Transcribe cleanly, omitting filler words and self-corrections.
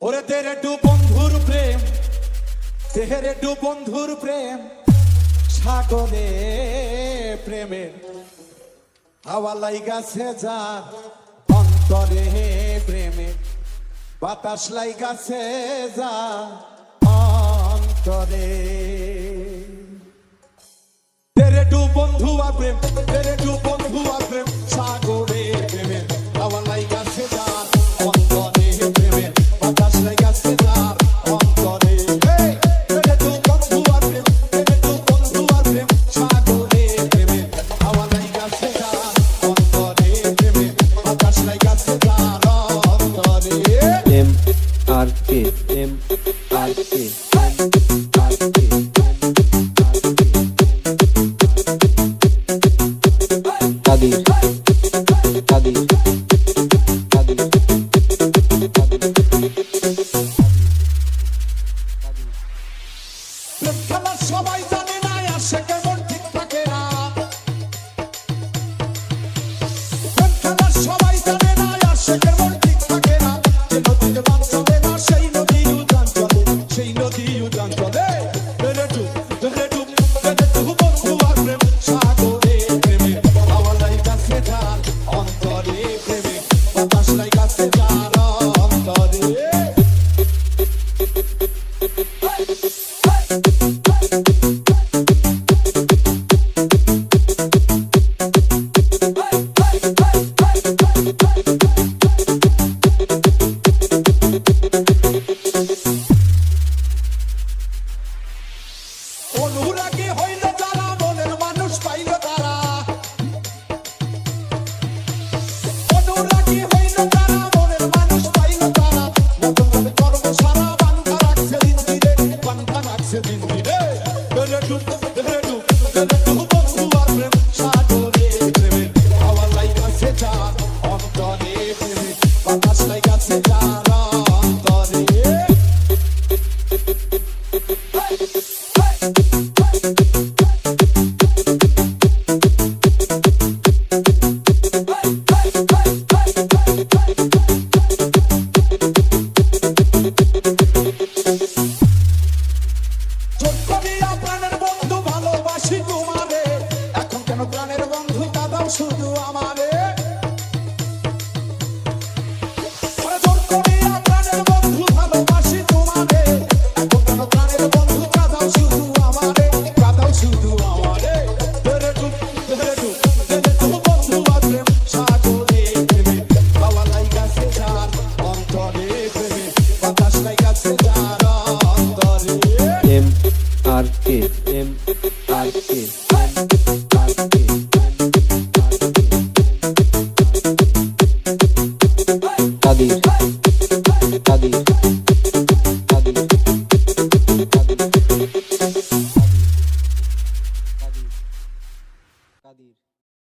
ওরে তেরে টু বন্ধুর প্রেম, তেরে টু বন্ধুর প্রেম, সাগরে প্রেমের হাওয়া লাইগাছে যার অন্তরে প্রেমে, বাতাস লাইগাছে যার অন্তরে। তেরে টু বন্ধু আর প্রেম, তেরে টু বন্ধু আর প্রেম, সাগরে প্রেমের হাওয়া লাইগাছে যার অন্তরে প্রেমের, বাতাস লাইগাছে যার অন্তরে। তেরে টু বন্ধু আর প্রেম, তেরে টু বন্ধু আর প্রেম, সাগরে প্রেমের হাওয়া লাইগাছে যার অন্তরে প্রেমের, বাতাস লাইগাছে যার অন্তরে। এম আর কে, এম আর কে, কাদির কাদির কাদির। প্রেম খেলা সবাই জানে না, আসে কেমন ঠিক থাকে না। প্রেম খেলা সবাই জানে না, আসে কেমন ঠিক থাকে না। যে নদীতে বান চলে না, সেই নদী উজান চলে, সেই নদী উজান চলে। তেরে টু বন্ধু আর প্রেম, সাগরে প্রেমে হাওয়া লাইগাছে যার অন্তরে প্রেমে, বাতাস লাইগাছে যার অন্তরে। অনুরাগী হইল যারা, মনের মানুষ পাইল তারা। অনুরাগী হইল যারা, মনের মানুষ পাইল তারা। নতুন ভাবে কর্ম সারা বান্ধা রাখছে দিন দিনে, বান্ধা রাখছে দিন দিনে। তেরে টু বন্ধু আর প্রেম, সাগরে প্রেমে হাওয়া লাইগাছে যার অন্তরে প্রেমে, বাতাস লাইগাছে যার অন্তরে। প্রাণের বন্ধু ভালোবাসি তোমারে, এখন কেন প্রাণের বন্ধু কাঁদাও শুধু আমারে। প্রাণের বন্ধু ভালোবাসি তোমারে, এখন কেন প্রাণের বন্ধু কাঁদাও শুধু আমারে, কাঁদাও শুধু আমারে। তেরে টু বন্ধু আর প্রেম, সাগরে প্রেমে হাওয়া লাইগাছে যার অন্তরে প্রেমে, বাতাস লাইগাছে যার অন্তরে। এম আর কে, এম আর কে।